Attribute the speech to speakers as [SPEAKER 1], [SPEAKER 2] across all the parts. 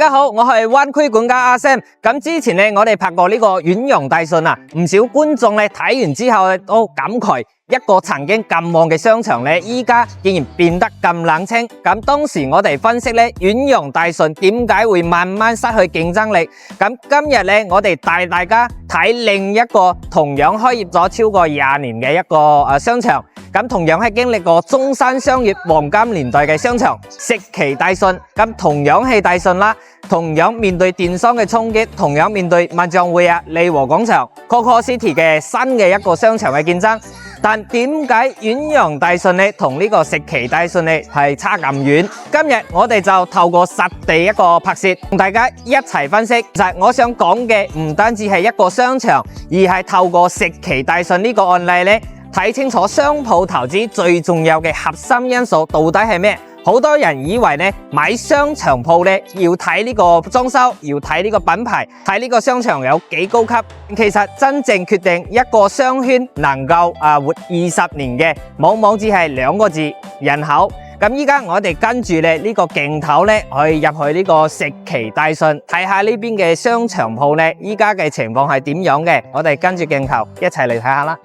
[SPEAKER 1] 大家好，我係灣區管家阿 Sam。咁之前咧，我哋拍過呢個遠洋大順啊，唔少觀眾咧睇完之後咧都感慨，一個曾經咁旺嘅商場咧，依家竟然變得咁冷清。咁當時我哋分析咧，遠洋大順點解會慢慢失去競爭力？咁今日咧，我哋帶大家睇另一個同樣開業咗超過20年嘅一個商場。咁同樣係經歷過中山商業黃金年代嘅商場食奇大順，咁同樣係大順啦，同樣面對電商嘅衝擊，同樣面對萬象匯啊、利和廣場、Coco City 嘅新嘅一個商場嘅競爭。但點解遠洋大順呢同呢個食奇大順呢係差咁遠？今日我哋就透過實地一個拍攝，同大家一齊分析。其實我想講嘅唔單止係一個商場，而係透過食奇大順呢個案例呢，睇清楚商鋪投資最重要嘅核心因素到底係咩？好多人以為呢買商場鋪呢要睇呢個裝修，要睇呢個品牌，睇呢個商場有幾高級。其實真正決定一個商圈能夠活20年嘅，往往只係2個字：人口。咁依家我哋跟住咧呢個鏡頭咧，去入去呢個食奇大順，睇下呢邊嘅商場鋪咧，依家嘅情況係點樣嘅？我哋跟住鏡頭一齊嚟睇下啦。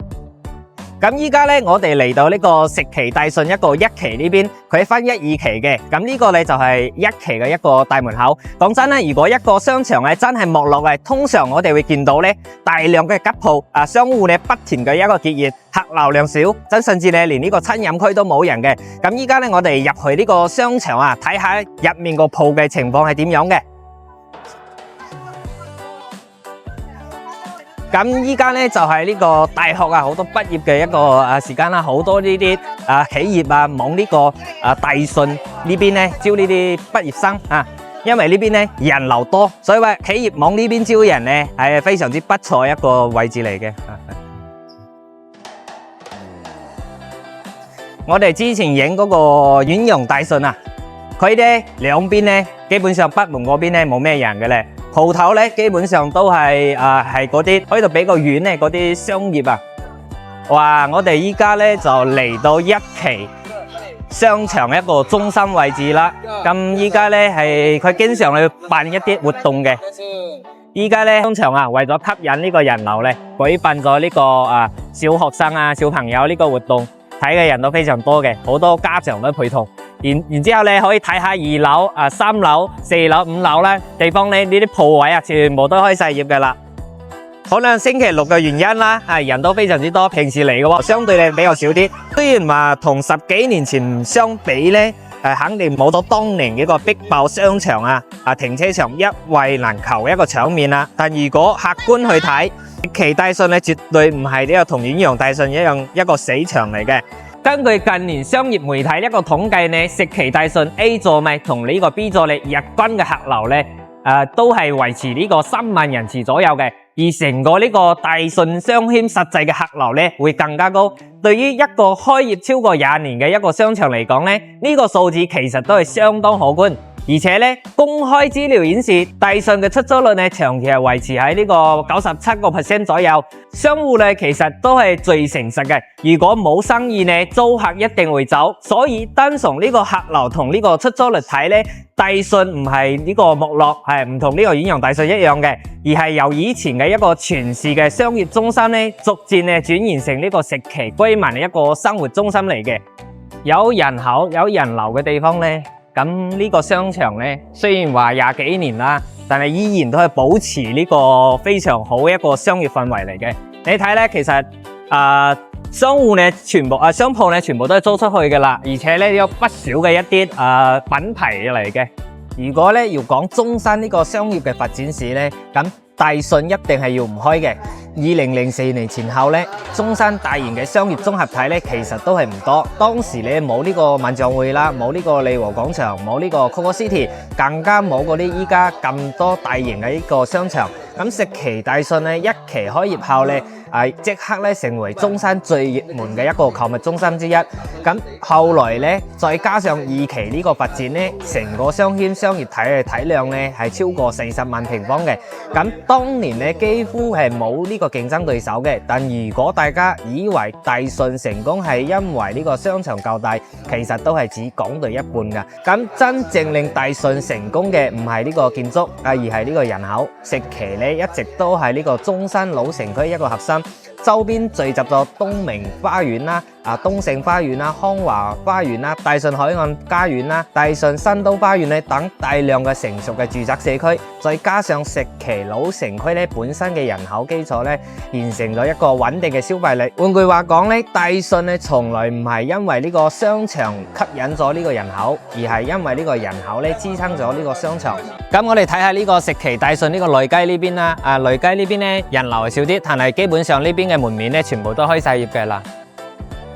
[SPEAKER 1] 咁依家咧，我哋嚟到呢個食奇大順一個1期呢邊，佢分1、2期嘅。咁呢個咧就係1期嘅一個大門口。講真咧，如果一個商場咧真係沒落嘅，通常我哋會見到咧大量嘅吉鋪商戶咧不停嘅一個結業，客流量少，甚至咧連呢個餐飲區都冇人嘅。咁依家咧我哋入去呢個商場啊，睇下入面個鋪嘅情況係點樣嘅。咁依家咧就係呢個大學啊，好多畢業嘅一個時間啦，好多呢啲企業啊往呢個大順呢邊咧招呢啲畢業生啊，因為呢邊咧人流多，所以話企業往呢邊招人咧係非常之不錯一個位置嚟嘅。我哋之前影嗰個遠洋大順啊，佢咧兩邊咧基本上北門嗰邊咧冇咩人嘅咧。鋪頭咧基本上都係嗰啲喺度比較遠咧嗰啲商業啊。哇！我哋依家咧就嚟到1期商場一個中心位置啦。咁依家咧係佢經常去辦一啲活動嘅。依家咧商場啊，為咗吸引呢個人流咧，舉辦咗呢個小學生啊、小朋友呢個活動，睇嘅人都非常多嘅，好多家長都陪同。然之後咧可以睇下2樓、3樓、4樓、5樓咧地方咧呢啲鋪位啊，全部都開晒業嘅啦。可能星期六嘅原因啦，人都非常之多，平時嚟嘅喎，相對咧比較少啲。雖然話同10幾年前相比咧，肯定冇到當年嘅個逼爆商場停車場一位難求一個場面啦。但如果客觀去睇，食奇大順咧絕對唔係呢個同遠洋大順一樣一個死場嚟嘅。根據近年商業媒體一個統計呢，食奇大順 A 座咪同呢個 B 座咧日均嘅客流咧，都係維持呢個3萬人次左右嘅，而成個呢個大順商圈實際嘅客流咧會更加高。對於一個開業超過20年嘅一個商場嚟講咧，呢個數字其實都係相當可觀。而且咧，公開資料顯示，大順嘅出租率咧長期係維持喺呢個97% 左右。商戶咧其實都係最誠實嘅，如果冇生意咧，租客一定會走。所以單從呢個客流同呢個出租率睇咧，大順唔係呢個沒落，係唔同呢個遠洋大順一樣嘅，而係由以前嘅一個全市嘅商業中心咧，逐漸咧轉型成呢個食奇居民嘅一個生活中心嚟嘅。有人口有人流嘅地方咧。咁呢個商場咧，雖然話20幾年啦，但係依然都係保持呢個非常好一個商業氛圍嚟嘅。你睇咧，其實商戶咧全部商鋪咧全部都係租出去嘅啦，而且咧有不少嘅一啲品牌嚟嘅。如果咧要講中山呢個商業嘅發展史咧，咁大順一定係要唔開嘅。2004年前後咧，中山大型嘅商業綜合體咧，其實都係唔多。當時咧冇呢個萬象匯啦，冇呢個利和廣場，冇呢個 Coco City， 更加冇嗰啲依家咁多大型嘅一個商場。咁食奇大順咧，1期開業後咧，即刻咧成為中山最熱門嘅一個購物中心之一。咁後來咧，再加上二期呢個發展咧，成個商圈商業體嘅體量咧係超過40萬平方嘅。咁當年咧幾乎係冇呢個競爭對手嘅。但如果大家以為大順成功係因為呢個商場夠大，其實都係只講對一半噶。咁真正令大順成功嘅唔係呢個建築而係呢個人口。石岐咧一直都係呢個中山老城區一個核心。周邊聚集咗東明花園啦、東盛花園啦、康華花園啦、大順海岸家園啦、大順新都花園咧等大量嘅成熟嘅住宅社區，再加上石岐老城區咧本身嘅人口基礎咧，形成咗一個穩定嘅消費力。換句話講咧，大順咧從來唔係因為呢個商場吸引咗呢個人口，而係因為呢個人口咧支撐咗呢個商場。咁我哋睇下呢個石岐大順呢個內街呢邊啦，內街呢邊咧人流係少啲，但係基本上呢邊嘅門面咧全部都開晒業嘅啦，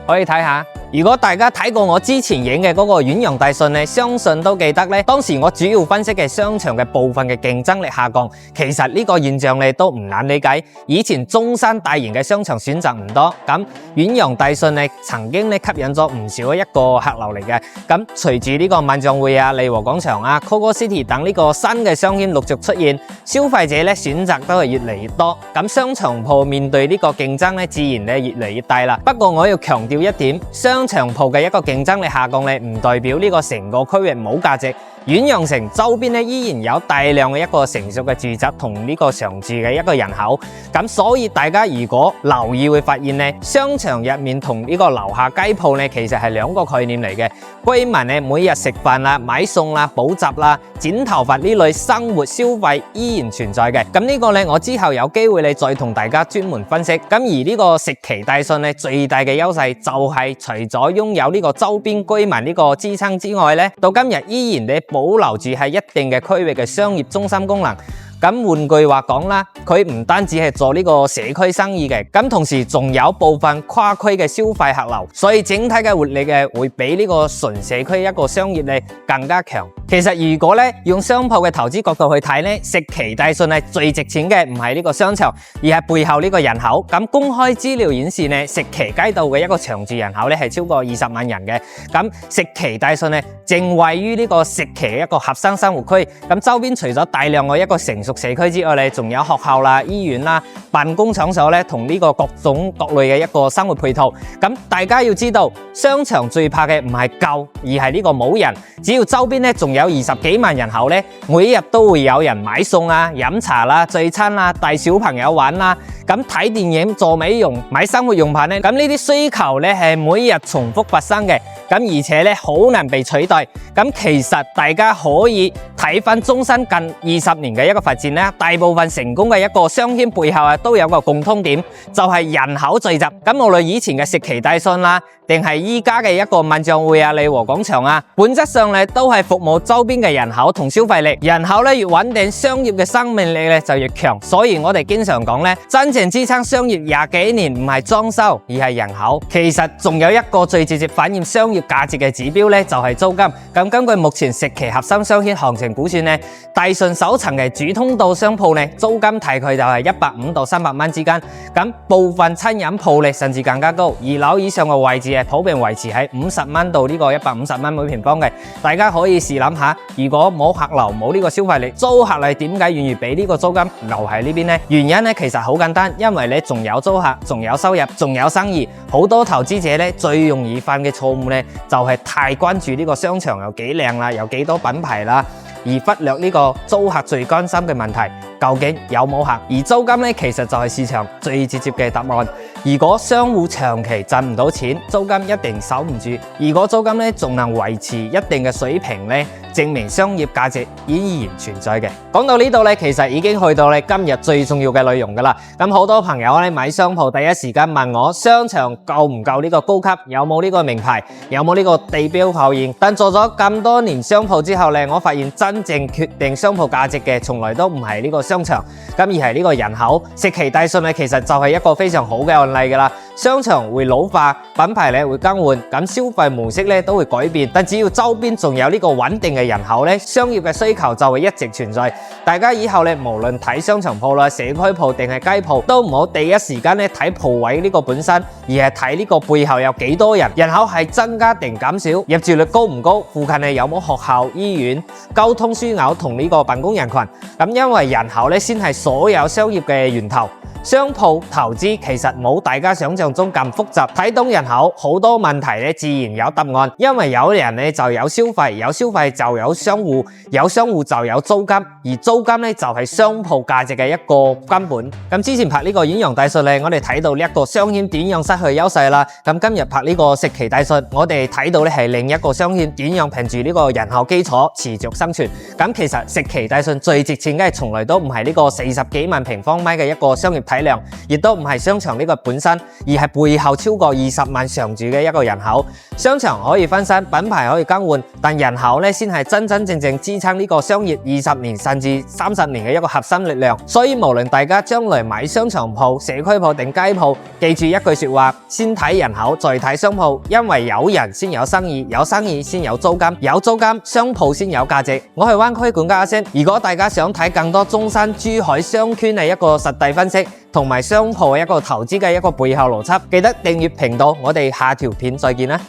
[SPEAKER 1] 可以睇下。如果大家睇過我之前影嘅嗰個遠洋大順咧，相信都記得咧，當時我主要分析嘅商場嘅部分嘅競爭力下降，其實呢個現象咧都唔難理解。以前中山大型嘅商場選擇唔多，咁遠洋大順咧曾經咧吸引咗唔少一個客流嚟嘅。咁隨住呢個萬象匯啊、利和廣場啊、Coco City 等呢個新嘅商圈陸續出現，消費者咧選擇都係越嚟越多，咁商場鋪面對呢個競爭咧自然咧越嚟越大啦。不過我要強調一點，商場鋪嘅一個競爭力下降咧，唔代表呢個成個區域冇價值。遠洋城周邊咧依然有大量嘅一個成熟嘅住宅同呢個常住嘅一個人口，咁所以大家如果留意會發現咧，商場入面同呢個樓下街鋪咧其實係兩個概念嚟嘅。居民咧每日食飯啦、買餸啦、補習啦、剪頭髮呢類生活消費依然存在嘅。咁呢個咧我之後有機會咧再同大家專門分析。咁而呢個石岐大順咧最大嘅優勢就係除咗擁有呢個周邊居民呢個支撐之外咧，到今日依然咧保留住係一定嘅區域嘅商業中心功能。咁換句話講啦，佢唔單止係做呢個社區生意嘅，咁同時仲有部分跨區嘅消費客流，所以整體嘅活力嘅會比呢個純社區一個商業咧更加強。其實如果咧用商鋪嘅投資角度去睇咧，石岐大順係最值錢嘅唔係呢個商場，而係背後呢個人口。咁公開資料顯示咧，石岐街道嘅一個長住人口咧係超過20萬人嘅。咁石岐大順咧正位於呢個石岐嘅一個核心生活區，咁周邊除咗大量嘅一個成熟社區之外咧，仲有學校啦、醫院啦、辦公場所咧，同呢個各種各類嘅一個生活配套。咁大家要知道，商場最怕嘅唔係舊，而係呢個冇人。只要周邊咧仲有20幾萬人口咧，每日都會有人買餸啊、飲茶啦、聚餐啦、帶小朋友玩啦。咁睇電影、做美容、買生活用品咧，咁呢啲需求咧係每日重複發生嘅。咁而且咧好難被取代。咁其實大家可以睇翻中山近20年嘅一個發展咧，大部分成功嘅一個商圈背後都有個共通點，就係人口聚集。咁無論以前嘅石岐大順啦，定係依家嘅一個萬象匯啊、利和廣場啊，本質上咧都係服務周邊嘅人口同消費力。人口咧越穩定，商業嘅生命力咧就越強。所以我哋經常講咧，真正支撐商業20幾年唔係裝修，而係人口。其實仲有一個最直接反映商業價值嘅指標咧，就係租金。咁根據目前石岐核心商圈行情估算咧，大順首層嘅主通道商鋪咧，租金大概就係150到300蚊之間。咁部分餐飲鋪咧甚至更加高。2樓以上嘅位置普遍維持喺50蚊到呢個150蚊每平方嘅。大家可以試諗下，如果冇客流冇呢個消費力，租客係點解願意俾呢個租金留喺呢邊呢？原因咧其實好簡單，因為咧仲有租客，仲有收入，仲有生意。好多投資者咧最容易犯嘅錯誤咧，就係太關注呢個商場有幾靚啦，有幾多品牌啦，而忽略呢個租客最關心嘅問題，究竟有冇客？而租金咧其實就係市場最直接嘅答案。如果商戶長期賺唔到錢，租金一定守唔住。如果租金咧仲能維持一定嘅水平咧，證明商業價值依然存在嘅。講到呢度咧，其實已經去到咧今日最重要嘅內容噶啦。咁好多朋友咧買商鋪第一時間問我，商場夠唔夠呢個高級？有冇呢個名牌？有冇呢個地標效應？但做咗咁多年商鋪之後咧，我發現真正決定商鋪價值嘅，從來都唔係呢個商場，咁而係呢個人口。石岐大順咧，其實就係一個非常好嘅慣例噶啦。商場會老化，品牌咧會更換，咁消費模式咧都會改變。但只要周邊仲有呢個穩定嘅人口咧，商業嘅需求就會一直存在。大家以後咧無論睇商場鋪啦、社區鋪定係街鋪，都唔好第一時間咧睇鋪位呢個本身，而係睇呢個背後有幾多人，人口係增加定減少，入住率高唔高，附近係有冇學校、醫院、交通樞紐同呢個辦公人群。咁因為人口咧先係所有商業嘅源頭。商鋪投資其實冇大家想象中咁複雜，睇懂人口好多問題咧自然有答案，因為有人咧就有消費，有消費就有商戶，有商戶就有租金，而租金咧就係商鋪價值嘅一個根本。咁之前拍呢個遠洋大術咧，我哋睇到呢一個商圈點樣失去優勢啦。咁今日拍呢個食期大術，我哋睇到咧係另一個商圈點樣憑住呢個人口基礎持續生存。咁其實食期大術最值錢嘅從來都唔係呢個40幾萬平方米嘅一個商業體量，亦都唔係商場呢個本身，而係背後超過20萬常住嘅一個人口。商場可以分身，品牌可以更換，但人口咧先係真真正正支撐呢個商業20年甚至30年嘅一個核心力量。所以無論大家將來買商場鋪、社區鋪定街鋪，記住一句說話：先睇人口，再睇商鋪，因為有人先有生意，有生意先有租金，有租金商鋪先有價值。我係灣區管家阿星，如果大家想睇更多中山、珠海商圈嘅一個實地分析，同埋商鋪一個投資嘅一個背後邏輯，記得訂閱頻道，我哋下條片再見啦。